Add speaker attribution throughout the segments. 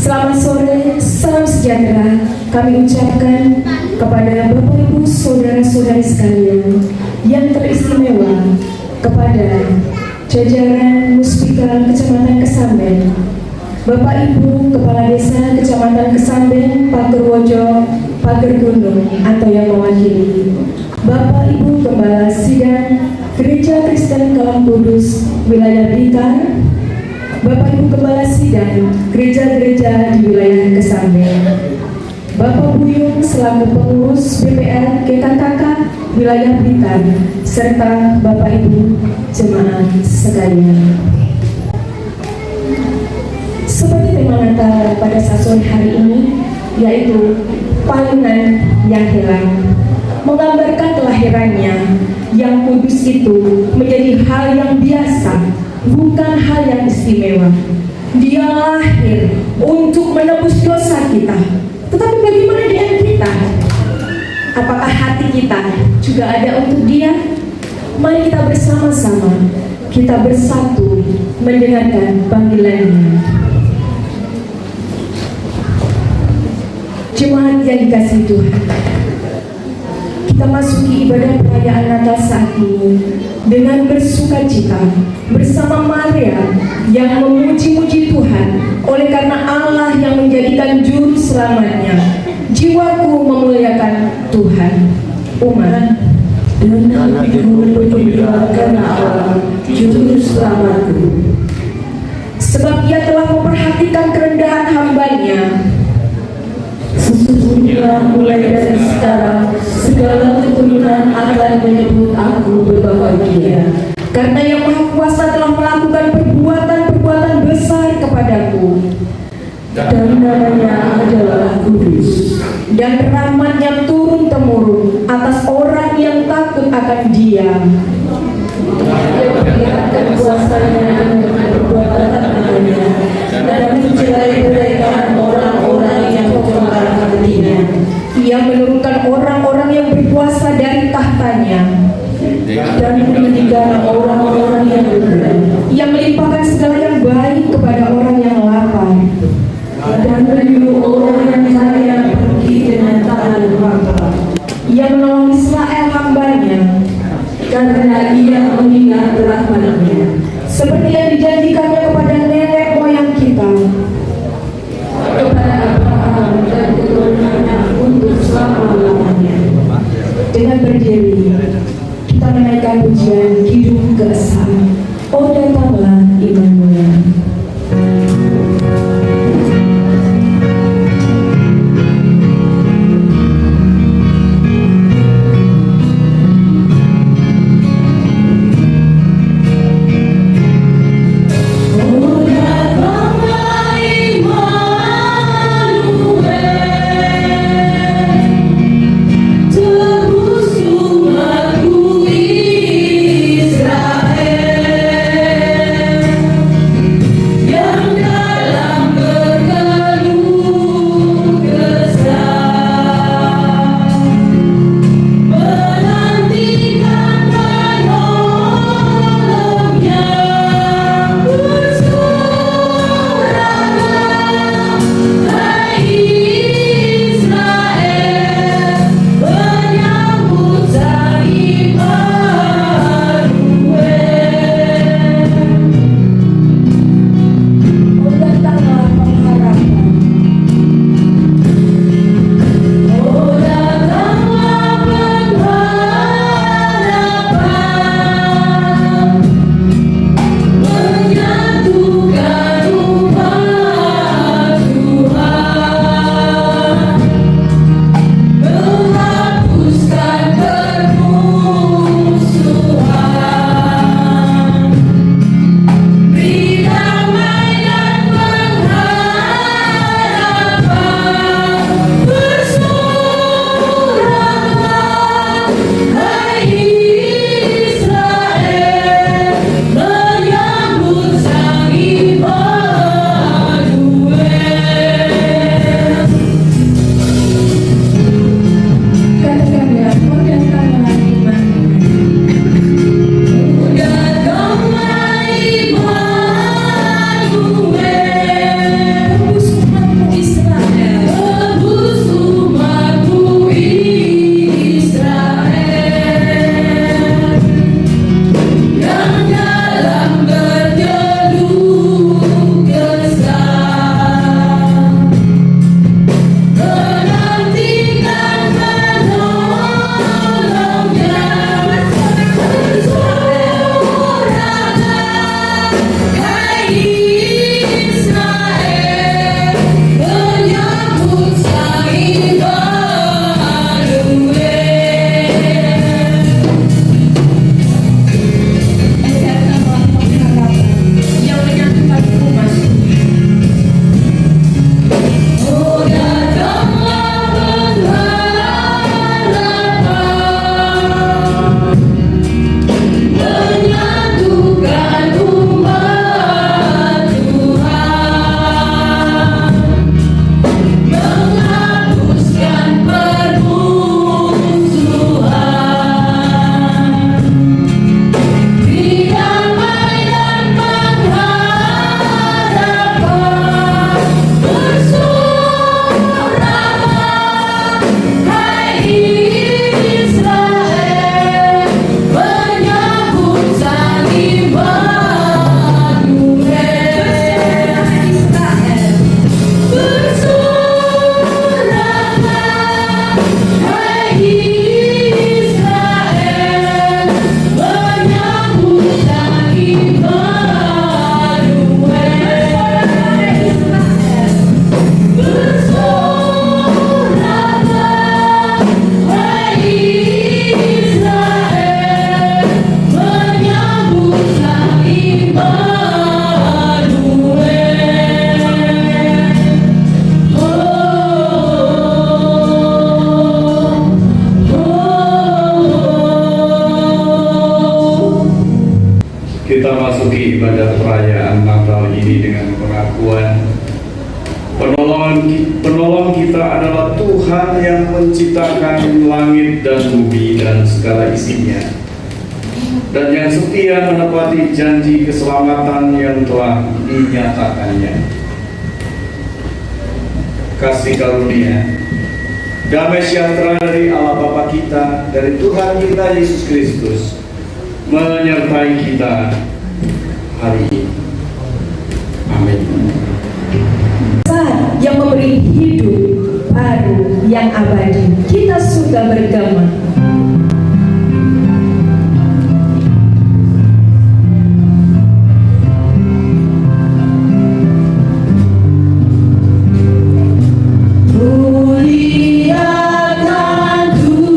Speaker 1: Selamat sore, salam sejahtera kami ucapkan kepada Bapak Ibu Saudara-saudari sekalian yang teristimewa, kepada jajaran Muspika Kecamatan Kesamben, Bapak Ibu Kepala Desa Kecamatan Kesamben, Pagerwojo, Pagergunung atau yang mewakili, Bapak Ibu Gembala Sidang Gereja Kristen Kalang Kudus Wilayah Blitar, Bapak Ibu Gembala Sidang gereja-gereja di wilayah Kesamben, Bapak Buyung selaku pengurus BPR GKKK wilayah Blitar, serta Bapak Ibu jemaat sekalian. Seperti tema Natal pada sore hari ini, yaitu palunan yang hilang, menggambarkan kelahirannya yang kudus itu menjadi hal yang biasa, bukan hal yang istimewa. Dia lahir untuk menebus dosa kita. Tetapi bagaimana dengan kita? Apakah hati kita juga ada untuk Dia? Mari kita bersama-sama, kita bersatu mendengarkan panggilan-Nya. Jemaat yang dikasihi Tuhan, kita masuki ibadah perayaan Natal saat ini dengan bersuka cita bersama Maria yang memuji-muji Tuhan oleh karena Allah yang menjadikan juru selamatnya. Jiwaku memuliakan Tuhan. Umat,
Speaker 2: dan hatiku bergembira karena Allah juru selamatku.
Speaker 1: Sebab Ia telah memperhatikan kerendahan hamba-Nya.
Speaker 2: Sesungguhnya mulai dari sekarang segala keturunan akan menyebut aku berbahagia,
Speaker 1: Karena Yang Maha Kuasa telah melakukan perbuatan-perbuatan besar kepadaku,
Speaker 2: dan namanya adalah kudus.
Speaker 1: dan rahmat-Nya turun-temurun atas orang yang takut akan Dia.
Speaker 2: Dia kuasanya dengan perbuatan tangannya dan menjelai-jelaikan orang-orang yang berkembang hatinya.
Speaker 1: Ia menurunkan orang-orang yang berkuasa dari tahtanya,
Speaker 2: Dan meninggalkan orang-orang yang benar.
Speaker 1: Ia melimpahkan segala yang baik kepada orang yang lapar,
Speaker 2: Dan menyuruh orang yang saya pergi dengan tangan lapang.
Speaker 1: Ia menolong Israel hambanya,
Speaker 2: Karena ia mengingat rahmat-Nya,
Speaker 1: seperti yang dijanjikannya kepada nenek moyang kita.
Speaker 2: kepada Abraham dan keturunannya untuk selama-lamanya.
Speaker 1: Dengan berdiri, kita menaikkan pujian Kidung Keesaan. Oh datanglah Immanuel.
Speaker 3: Kita masuki ibadah perayaan Natal ini dengan pengakuan penolong kita adalah Tuhan yang menciptakan langit dan bumi dan segala isinya, dan yang setia menepati janji keselamatan yang telah dinyatakannya. kasih karunia, damai sejahtera dari Allah Bapa kita, dari Tuhan kita Yesus Kristus, menyertai kita hari ini. Amin.
Speaker 1: Saat yang memberi hidup baru yang abadi, kita sudah bergema.
Speaker 2: Muliakan Tuhan.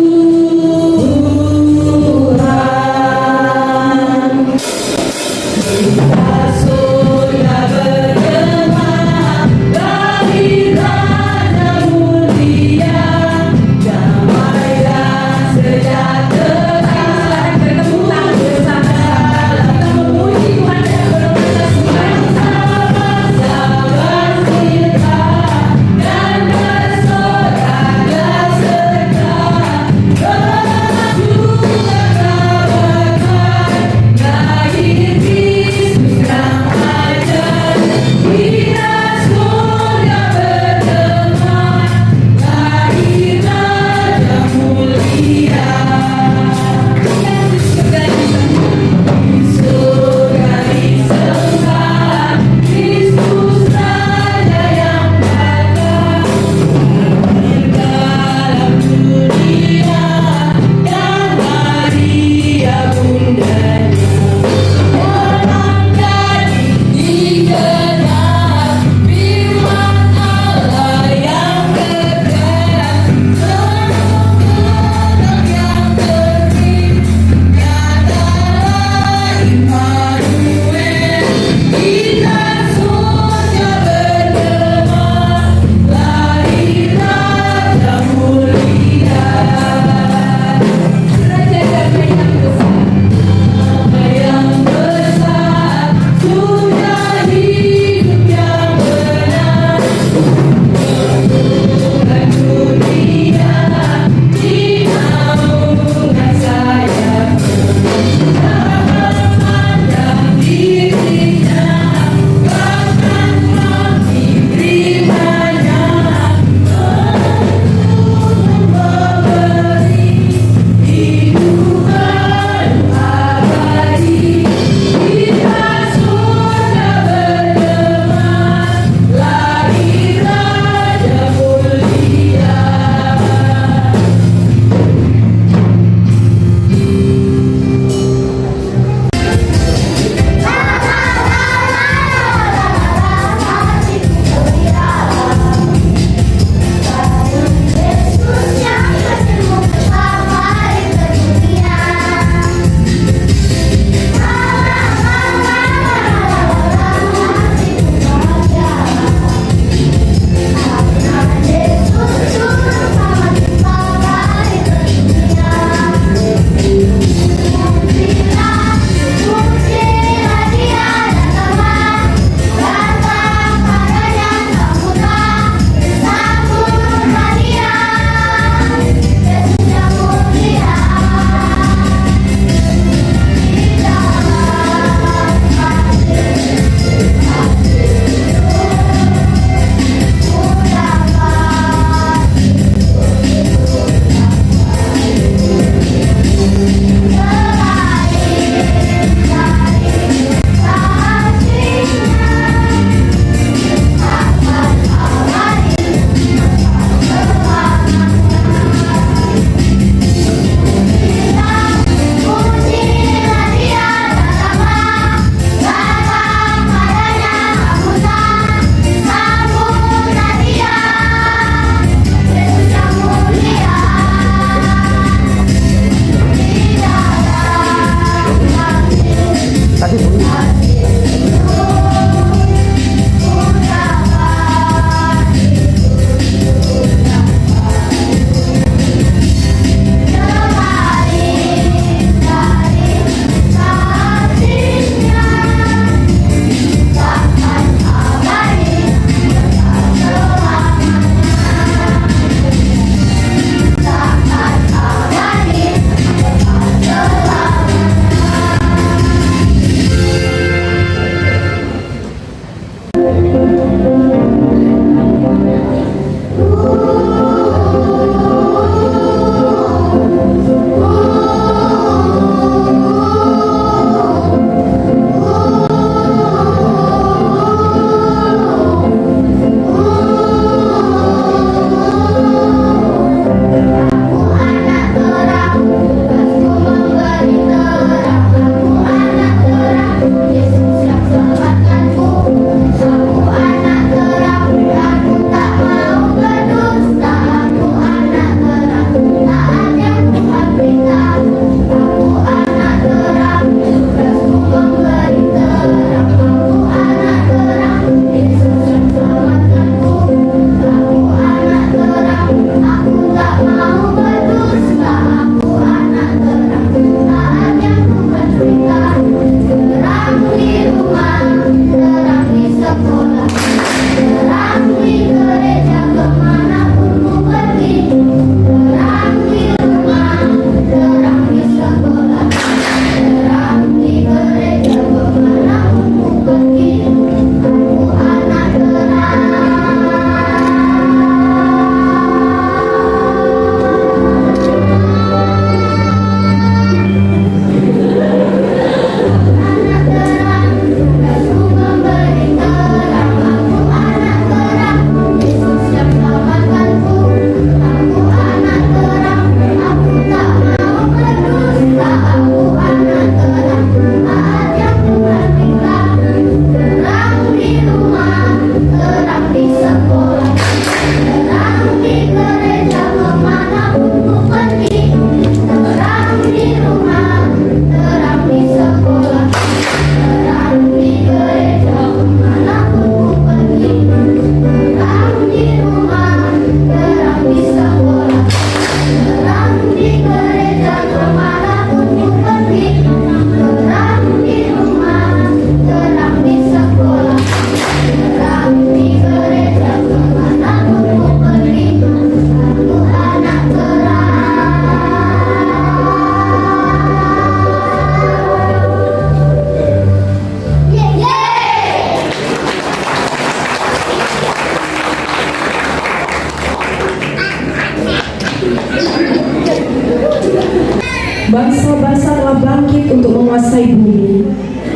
Speaker 1: telah bangkit untuk menguasai bumi.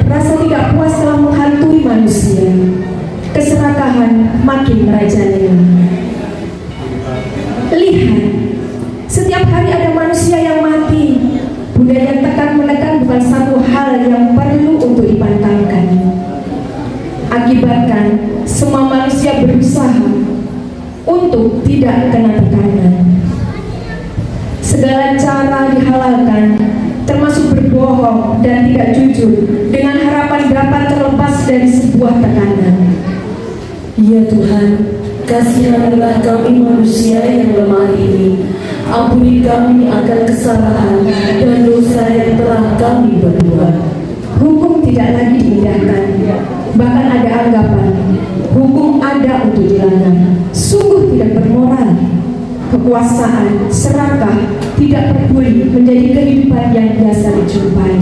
Speaker 1: Rasa tidak puas telah menghantui manusia. Keserakahan makin merajalela. Lihat, setiap hari ada manusia yang mati. Budaya tekan menekan bukan satu hal yang perlu untuk dipantangkan. Akibatkan semua manusia berusaha untuk tidak kena tekanan. Segala cara dihalalkan, termasuk berbohong dan tidak jujur, dengan harapan dapat terlepas dari sebuah tekanan.
Speaker 2: Ya Tuhan, kasihanilah kami manusia yang lemah ini. Ampuni kami akan kesalahan dan dosa yang telah kami berbuat.
Speaker 1: Hukum tidak lagi diindahkan, bahkan ada anggapan hukum ada untuk dilanggar. Sungguh tidak bermoral. Kekuasaan, serakah, tidak peduli menjadi kehidupan yang biasa dijumpai.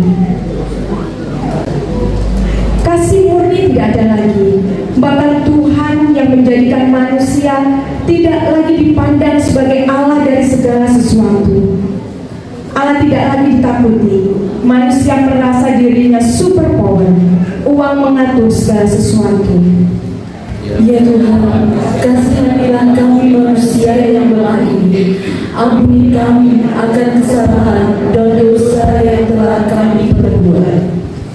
Speaker 1: Kasih murni tidak ada lagi. Bahkan Tuhan yang menjadikan manusia tidak lagi dipandang sebagai Allah dari segala sesuatu. Allah tidak lagi ditakuti. Manusia merasa dirinya super power. Uang mengatur segala sesuatu.
Speaker 2: Ya Tuhan, kasihanilah kami manusia yang lemah ini. Ampuni kami akan kesalahan dan dosa yang telah kami perbuat.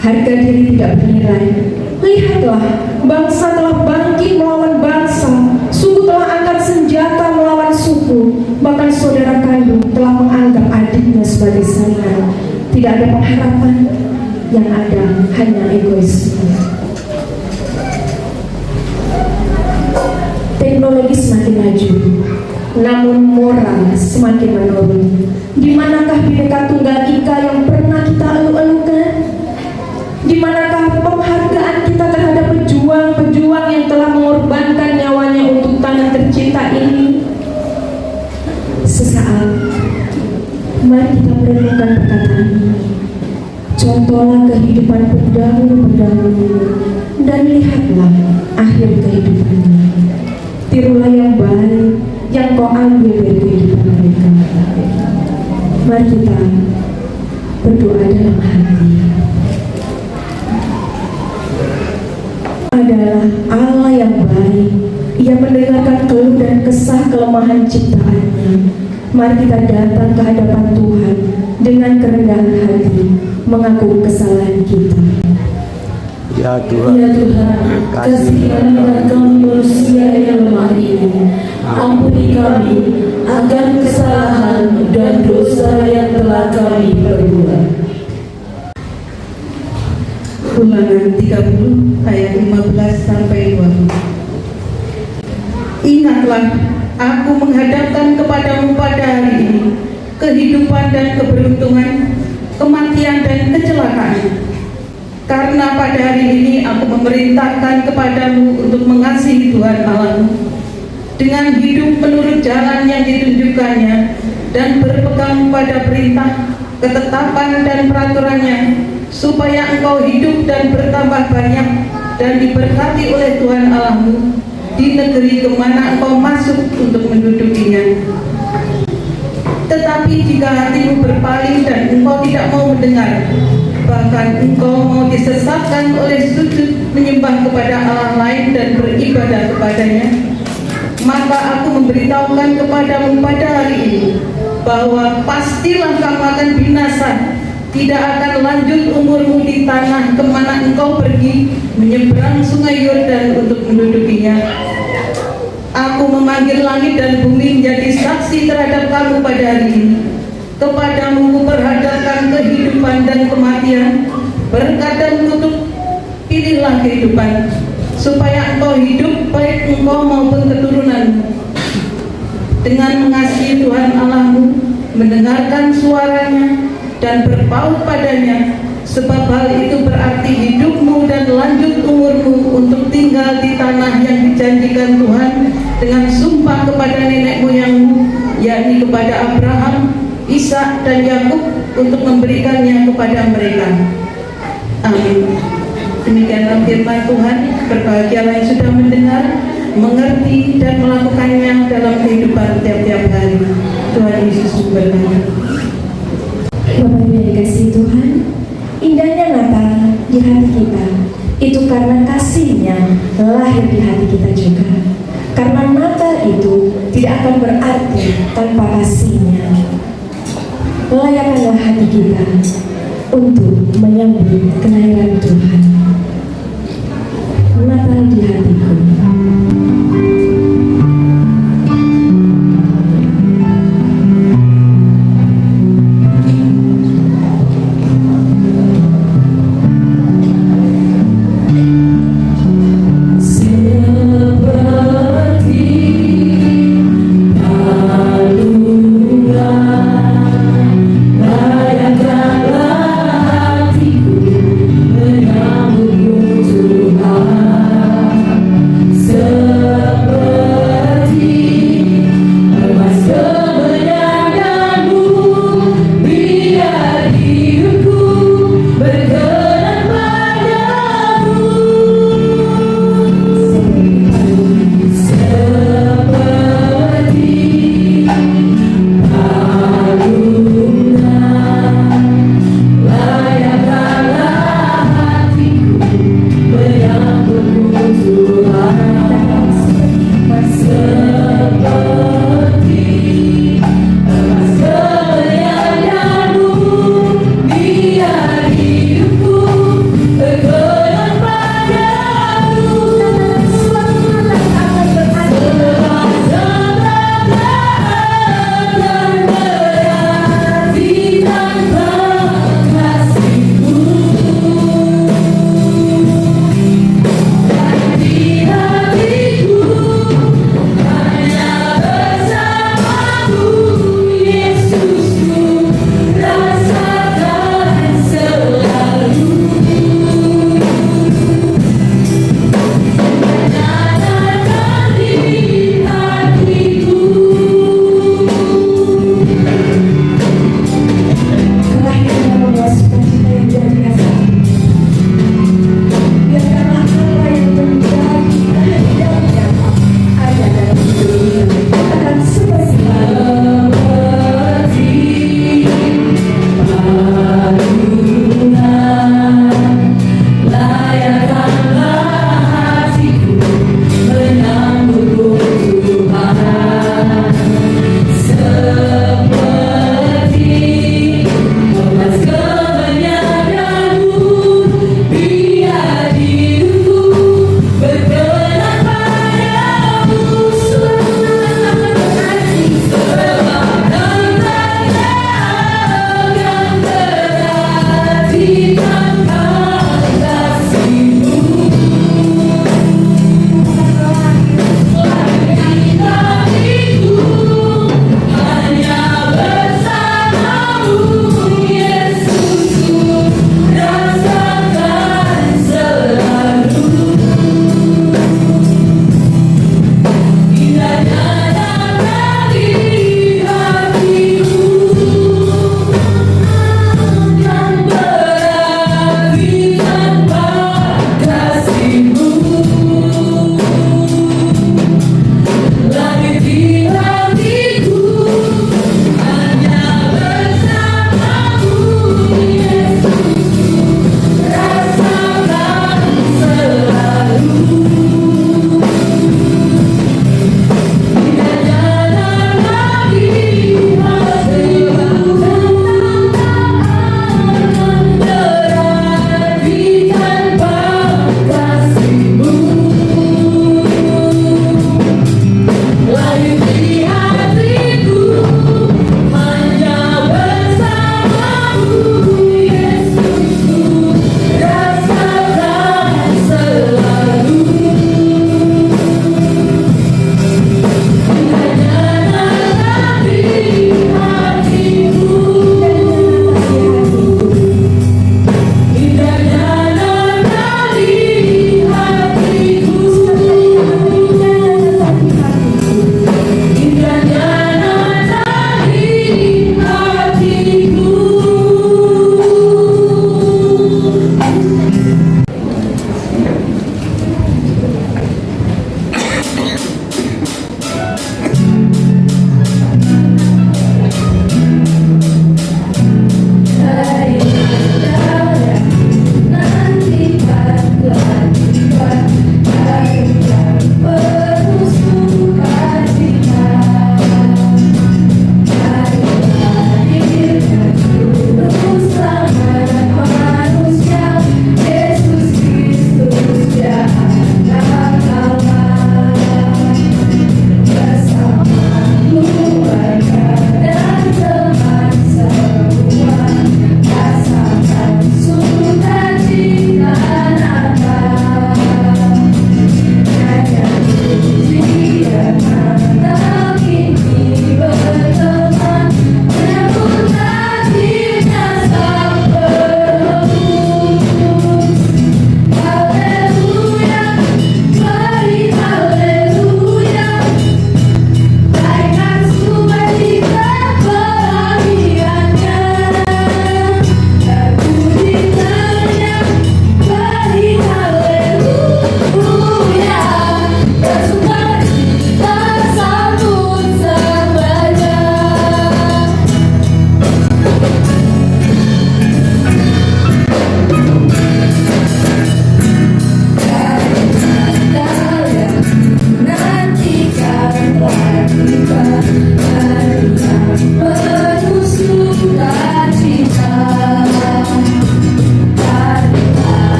Speaker 1: Harga diri tidak bernilai. Lihatlah, bangsa telah bangkit melawan bangsa. Suku telah angkat senjata melawan suku. Bahkan saudara kandung telah menganggap adiknya sebagai saingan. Tidak ada pengharapan. Yang ada hanya egoisme. Teknologi semakin maju, namun moral semakin menurun. Di manakah Bhinneka Tunggal Ika yang pernah kita elu-elukan? Di manakah penghargaan kita terhadap pejuang-pejuang yang telah mengorbankan nyawanya untuk tanah tercinta ini? Sesaat, mari kita merenungkan perkataan ini. Contohlah kehidupan pendahulu-pendahulu dan lihatlah akhir kehidupannya. Tirulah yang baik yang kau ambil dari kehidupan mereka. Mari kita berdoa dalam hati. Adalah Allah yang baik. Ia mendengarkan keluh dan kesah kelemahan ciptaannya. Mari kita datang ke hadapan Tuhan dengan kerendahan hati, mengaku kesalahan kita.
Speaker 4: Ya Tuhan,
Speaker 2: Ya Tuhan, kasihanilah kami manusia yang lemah ini. Ampuni kami akan kesalahan dan dosa yang telah kami perbuat.
Speaker 5: Ulangan 30 ayat 15 sampai 20. Ingatlah, aku menghadapkan kepadamu pada hari ini kehidupan dan keberuntungan, kematian dan kecelakaan. Karena pada hari ini aku memerintahkan kepadamu untuk mengasihi Tuhan Allahmu dengan hidup menurut jalan yang ditunjukkannya dan berpegang pada perintah, ketetapan dan peraturannya, supaya engkau hidup dan bertambah banyak dan diberkati oleh Tuhan Allahmu di negeri kemana engkau masuk untuk mendudukinya. Tetapi jika hatimu berpaling dan engkau tidak mau mendengar, bahkan engkau mau disesatkan oleh sujud menyembah kepada Allah lain dan beribadah kepadanya, maka aku memberitahukan kepadamu pada hari ini bahwa pastilah kamu akan binasa. Tidak akan lanjut umurmu di tanah kemana engkau pergi menyeberang sungai Yordan untuk mendudukinya. Aku memanggil langit dan bumi menjadi saksi terhadap kamu pada hari ini. Kepadamu kuperhadapkan kehidupan dan kematian, berkat dan kutuk. Pilihlah kehidupan, supaya engkau hidup, baik engkau maupun keturunanmu, dengan mengasihi Tuhan Allahmu, mendengarkan suaranya dan berpaut padanya, sebab hal itu berarti hidupmu dan lanjut umurmu untuk tinggal di tanah yang dijanjikan Tuhan dengan sumpah kepada nenek moyangmu, yakni kepada Abraham, Ishak dan Yakub, untuk memberikannya kepada mereka. Amin. Demikianlah firman Tuhan. Berbahagialah yang sudah mendengar, mengerti dan melakukannya dalam kehidupan tiap-tiap hari. Tuhan Yesus memberkati.
Speaker 1: Bapak Ibu yang dikasihi Tuhan, karena kasih-Nya lahir di hati kita juga. Karena Natal itu tidak akan berarti tanpa kasih-Nya. Layakkanlah hati kita untuk menyambut kelahiran Tuhan. Natal di hatiku.
Speaker 2: Layakkanlah hatiku menyambut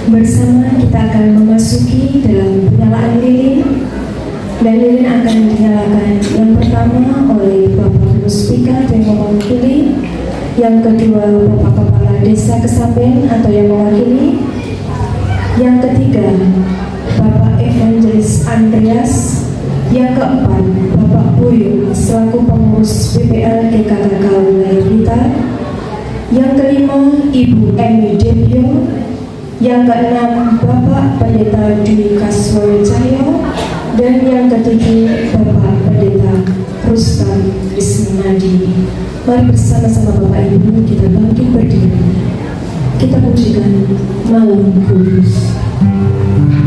Speaker 1: Bersama kita akan memasuki dalam penyalaan lilin, dan lilin akan dinyalakan yang pertama oleh Bapak Muspika yang mewakili, yang kedua Bapak Kepala Desa Kesamben atau yang mewakili, yang ketiga Bapak Evangelis Andreas, yang keempat Bapak Buyung selaku pengurus BPL GKKK Wilayah Blitar, yang kelima Ibu Emi Debio, yang keenam Bapak Pendeta Dwi Kaswoyo Cahyo, dan yang ketujuh Bapak Pendeta Rustam Krisnadi. Mari bersama-sama Bapak Ibu kita bangkit berdiri. Kita pujikan Malam Kudus.
Speaker 2: Dunia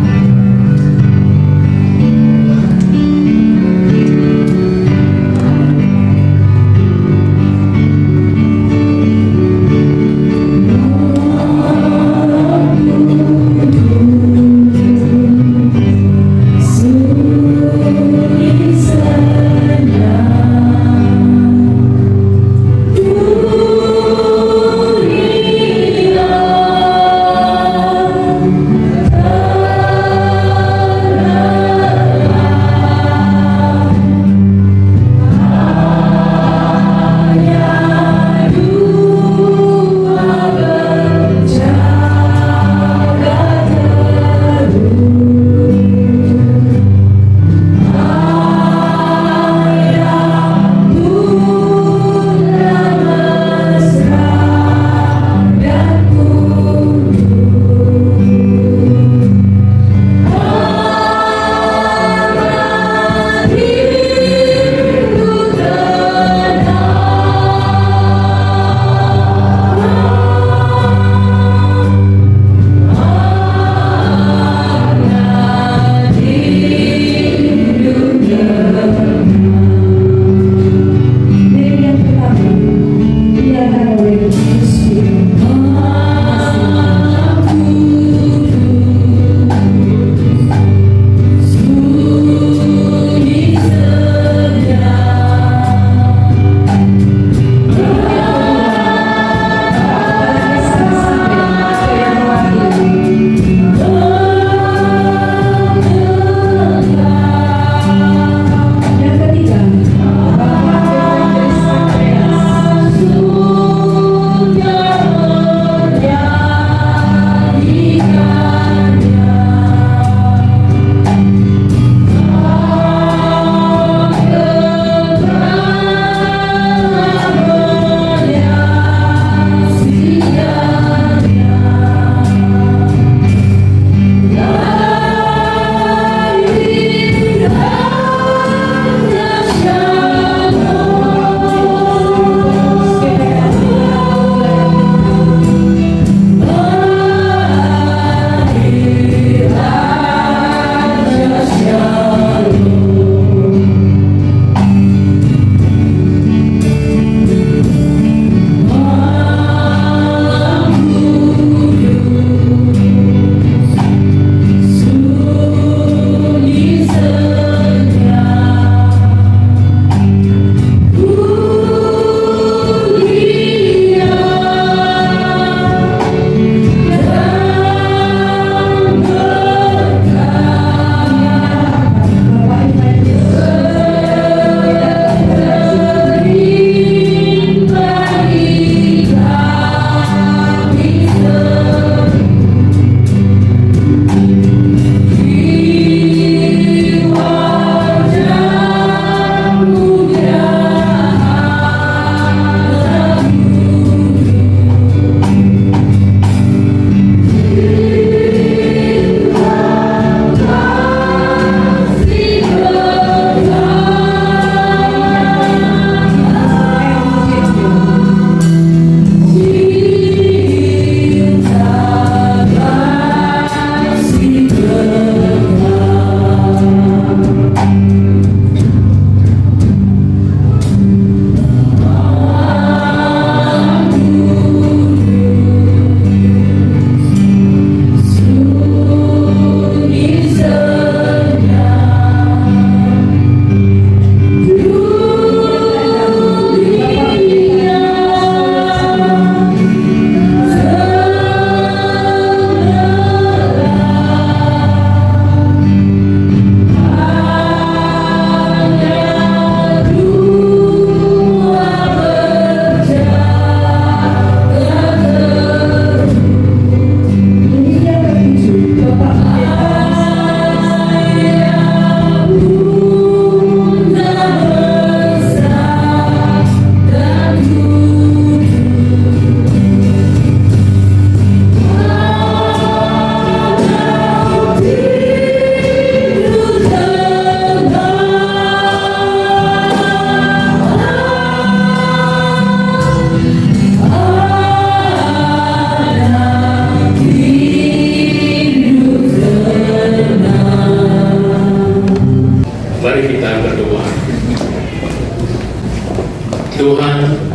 Speaker 6: Tuhan,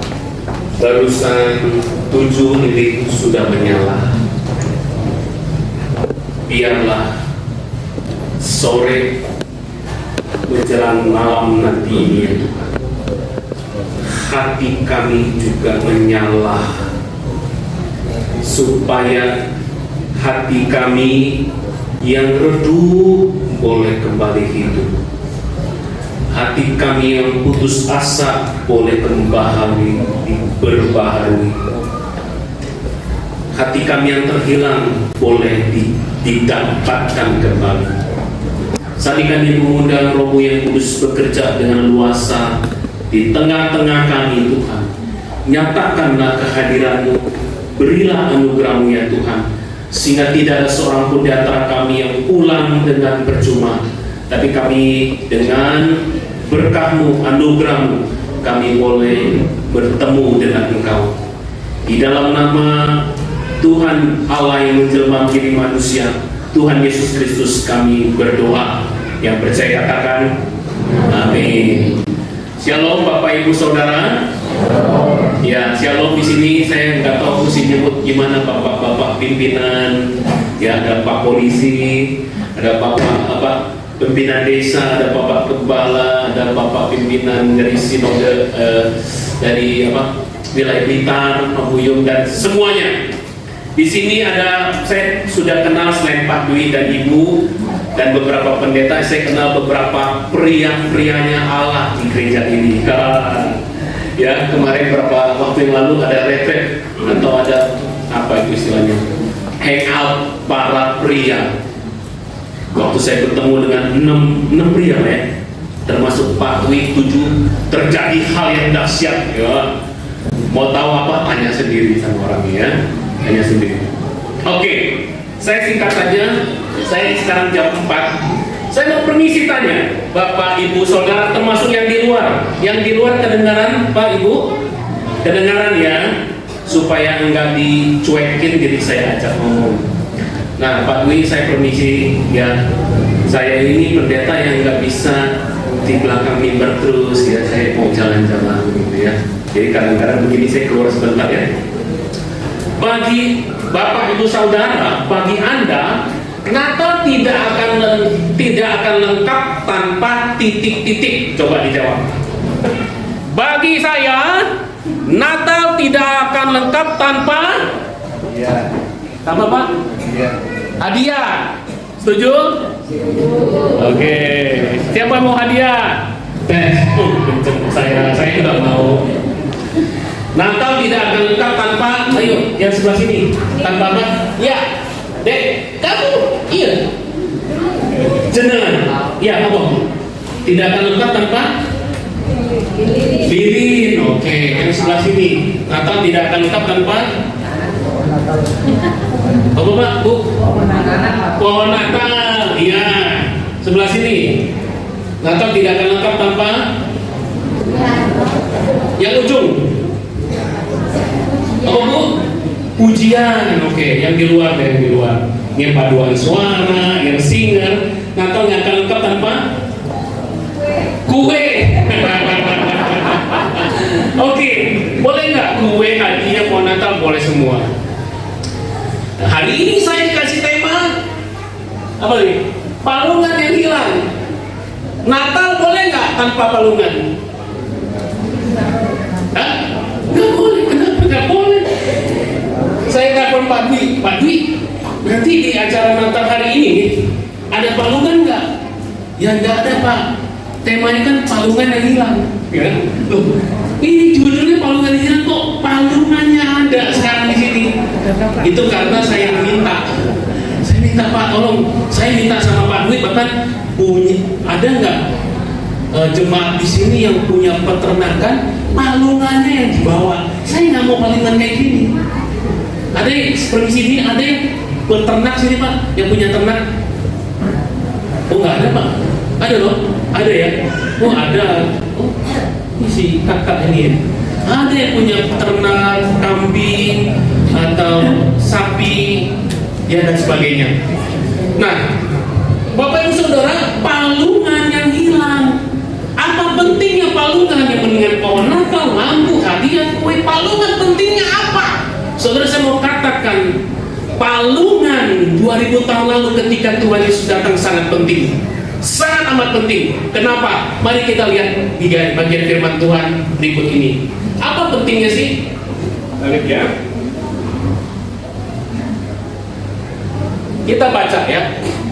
Speaker 6: barusan 7 lilin sudah menyala. Biarlah sore menjelang malam nanti ini ya Tuhan, hati kami juga menyala, supaya hati kami yang redup boleh kembali hidup, hati kami yang putus asa boleh kembali berbaharui, hati kami yang terhilang boleh didapatkan kembali. Saat ini kami mengundang Roh-Mu yang Kudus bekerja dengan luasa di tengah-tengah kami Tuhan. Nyatakanlah kehadiran-Mu, berilah anugerah-Mu ya Tuhan, sehingga tidak ada seorang pun di antara kami yang pulang dengan percuma, tapi kami dengan berkah-Mu, anugerah-Mu, kami boleh bertemu dengan Engkau. Di dalam nama Tuhan Allah yang menjelma menjadi manusia, Tuhan Yesus Kristus, kami berdoa. Yang percaya katakan amin. Shalom Bapak Ibu Saudara. Ya, shalom. Di sini saya nggak tahu mesti nyebut gimana, bapak-bapak pimpinan. Ya, ada Pak Polisi, ada Bapak pimpinan desa, ada Bapak Kepala, ada Bapak pimpinan dari sinode dari wilayah Blitar, Pembuyung, dan semuanya. Di sini ada, saya sudah kenal selain Pak Dwi dan Ibu dan beberapa pendeta, saya kenal beberapa pria-prianya Allah di gereja ini. Ya, kemarin beberapa waktu yang lalu ada retret atau ada apa itu istilahnya, hangout para pria. Waktu saya bertemu dengan 6 pria ya, termasuk Pak Dwi 7, terjadi hal yang dahsyat ya. Mau tahu apa? Tanya sendiri sama orangnya ya. Hanya sendiri. Oke, saya singkat saja. Saya sekarang jam 4. Saya mau permisi tanya, Bapak, Ibu, Saudara, termasuk yang di luar. Yang di luar kedengaran, Pak, Ibu? Kedengaran ya, supaya enggak dicuekin, jadi saya ajak ngomong. Nah, Pak Dwi, saya permisi ya. Saya ini pendeta yang nggak bisa di belakang mimbar terus ya. Saya mau jalan-jalan gitu ya. Jadi kadang-kadang begini saya keluar sebentar ya. Bagi Bapak Ibu Saudara, bagi Anda, Natal tidak akan lengkap tanpa titik-titik. Coba dijawab. Bagi saya, Natal tidak akan lengkap tanpa Pak? Hadiah. Setuju? Oke. Siapa mau hadiah? Saya tidak mau. Natal tidak akan lengkap tanpa, ayo yang sebelah sini, tanpa apa? Ya, Dek, kamu, iya, jenengan, ya apa? Tidak akan lengkap tanpa lilin. Oke, yang sebelah sini, Natal tidak akan lengkap tanpa apa Pak, Bu? Pohon Natal, iya. Sebelah sini, Natal tidak akan lengkap tanpa yang ujung. Oh Bu, pujian, oke, yang di luar, yang di luar, yang paduan suara, yang singer. Natal nggak akan lengkap tanpa kue. Oke, boleh nggak kue, hadiah, pohon Natal, boleh semua. Hari ini saya dikasih tema apa nih? Palungan yang hilang. Natal boleh nggak tanpa palungan? Hah? Nggak boleh. Kenapa nggak boleh? Saya telepon Pak Dwi, berarti di acara Natal hari ini ada palungan nggak? Ya nggak ada Pak. Temanya kan palungan yang hilang. Ya? Loh, ini judulnya palungan yang hilang, kok palungannya ada sekarang di sini? Itu karena saya minta Pak, tolong, saya minta sama Pak Dwi, bahkan ada nggak jemaat di sini yang punya peternakan, palungannya yang dibawa. Saya nggak mau palungan kayak gini. Ada yang seperti sini, ada yang peternak sini Pak, yang punya ternak. Oh nggak ada Pak, ada loh, ada ya. Oh ada, oh ini si kakak ini. Ada yang punya ternak kambing atau sapi, ya dan sebagainya. Nah, Bapak Ibu Saudara, palungan yang hilang. Apa pentingnya palungan? Yang mendingan pohon Natal lama Palungan 2000 tahun lalu ketika Tuhan Yesus datang sangat penting, sangat amat penting. Kenapa? Mari kita lihat di bagian firman Tuhan berikut ini. Apa pentingnya sih? Lihat ya. Kita baca ya.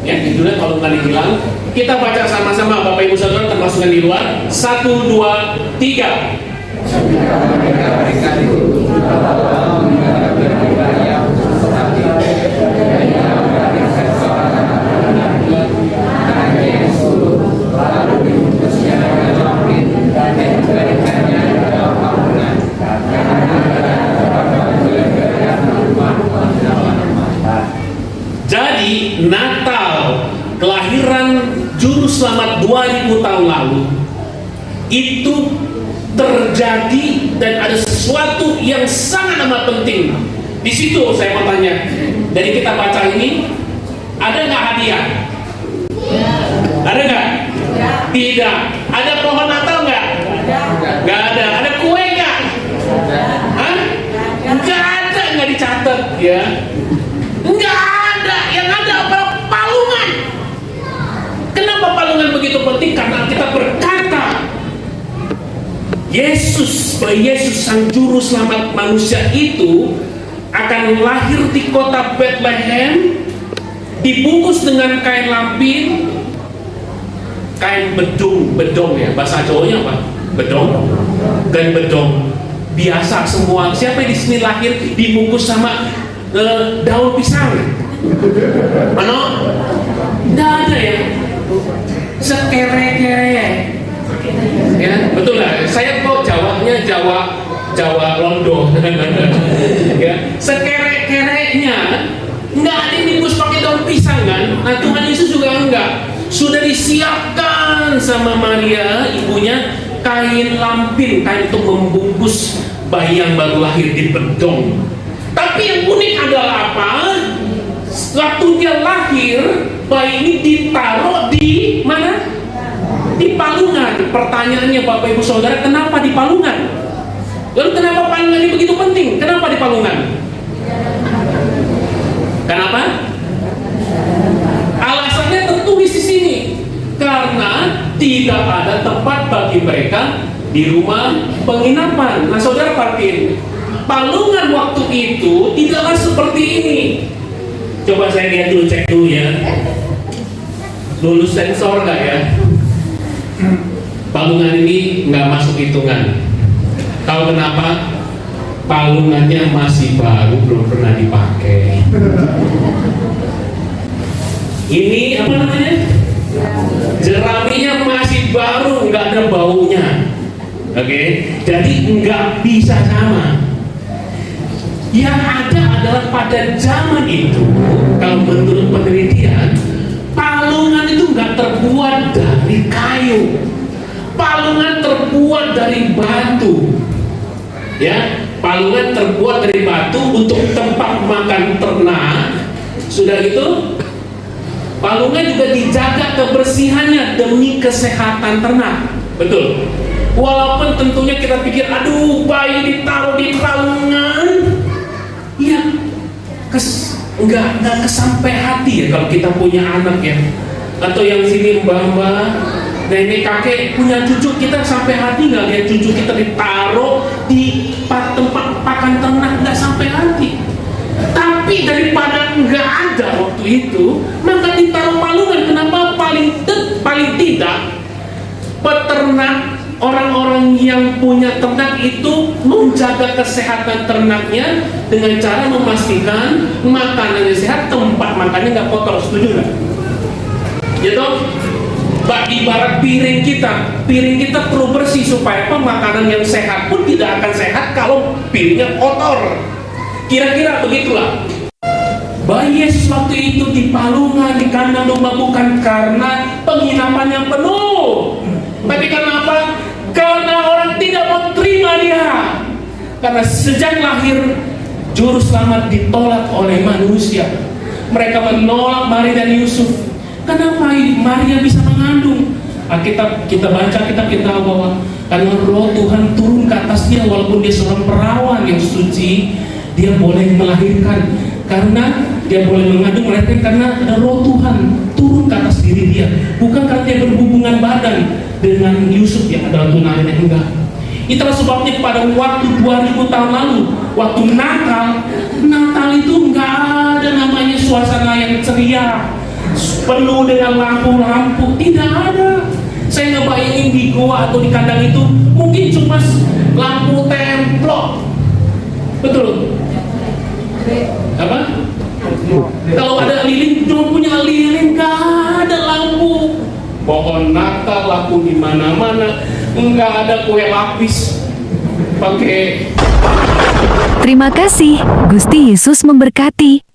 Speaker 6: Ya, judulnya palungan yang hilang. Kita baca sama-sama Bapak Ibu Saudara termasuk yang di luar. 1, 2, 3. Jadi Natal, kelahiran Juru Selamat 2000 tahun lalu itu terjadi dan ada sesuatu yang sangat amat penting. Di situ saya mau tanya, dari kita baca ini, ada nggak hadiah? Ada nggak? Tidak. Ada pohon Natal nggak? Nggak ada. Ada kue nggak? Hah? Nggak ada, nggak dicatat ya. Nggak ada. Yang ada apa? Palungan. Kenapa palungan begitu penting? Karena kita berkata Yesus Sang Juru Selamat manusia itu akan lahir di kota Bethlehem, dibungkus dengan kain lampin, kain bedong ya, bahasa Jawanya apa? Bedong, kain bedong biasa semua. Siapa yang di sini lahir dibungkus sama daun pisang? Mana? Nggak ada ya. Sekere-kere. Ya, betul lah. Saya kok Jawanya Jawa Londo. Ya, sekere-kerenya nggak ada yang dibungkus pakai daun pisang kan? Nah, Tuhan Yesus juga enggak. Sudah disiapkan sama Maria ibunya kain lampin, kain untuk membungkus bayi yang baru lahir di bedong. Tapi yang unik adalah apa? Waktu dia lahir, bayi ini ditaruh di mana? Di palungan. Pertanyaannya Bapak Ibu Saudara, kenapa di palungan? Lalu kenapa palungan ini begitu penting? Kenapa di palungan? Kenapa? Alasannya tertulis di sini. Karena tidak ada tempat bagi mereka di rumah penginapan. Nah, saudara perhatiin, palungan waktu itu tidaklah seperti ini. Coba saya lihat dulu, cek dulu ya. Lulus sensor nggak ya? Palungan ini nggak masuk hitungan. Tahu kenapa? Palungannya masih baru, belum pernah dipakai. Ini apa namanya? Jeraminya masih baru, nggak ada baunya. Oke, jadi nggak bisa sama. Yang ada adalah pada zaman itu, kalau menurut penelitian, palungan itu nggak terbuat dari kayu. Palungan terbuat dari batu. Ya, palungan terbuat dari batu untuk tempat makan ternak. Sudah itu, palungan juga dijaga kebersihannya demi kesehatan ternak. Betul. Walaupun tentunya kita pikir, aduh, bayi ditaruh di palungan, ya, nggak kesampai hati ya kalau kita punya anak ya. Atau yang sini mbak-mbak, nenek kakek punya cucu, kita sampai hati nggak lihat cucu kita ditaruh di tempat pakan ternak, nggak sampai hati. Tapi daripada nggak ada waktu itu, maka ditaruh palungan. Kenapa? Paling tidak peternak, orang-orang yang punya ternak itu menjaga kesehatan ternaknya dengan cara memastikan makanannya sehat, tempat makannya nggak kotor. Setuju nggak? Ya toh? Ibarat piring kita perlu bersih supaya makanan yang sehat pun tidak akan sehat kalau piringnya kotor. Kira-kira begitulah. Bayi Yesus waktu itu di palungan, di kandang domba bukan karena penginapan yang penuh, tapi kenapa? Karena orang tidak mau terima dia. Karena sejak lahir Juru Selamat ditolak oleh manusia. Mereka menolak Maria dan Yusuf. Kenapa Maria bisa mengandung? Kita baca, kita tahu bahwa karena Roh Tuhan turun ke atas dia, walaupun dia seorang perawan yang suci, dia boleh melahirkan. Karena dia boleh mengadu melainkan karena ada roh Tuhan turun ke atas diri dia. Bukan karena dia berhubungan badan dengan Yusuf yang adalah tunangannya, enggak. Itulah sebabnya pada waktu 2000 tahun lalu, waktu Natal itu enggak ada namanya suasana yang ceria, penuh dengan lampu-lampu, tidak ada. Saya ngebayangin di goa atau di kandang itu mungkin cuma lampu templok. Betul? Apa? Kalau ada lilin, cuma punya lilin, nggak ada lampu. Pohon Natal lampu di mana-mana, nggak ada kue lapis pakai.
Speaker 7: Terima kasih, Gusti Yesus memberkati.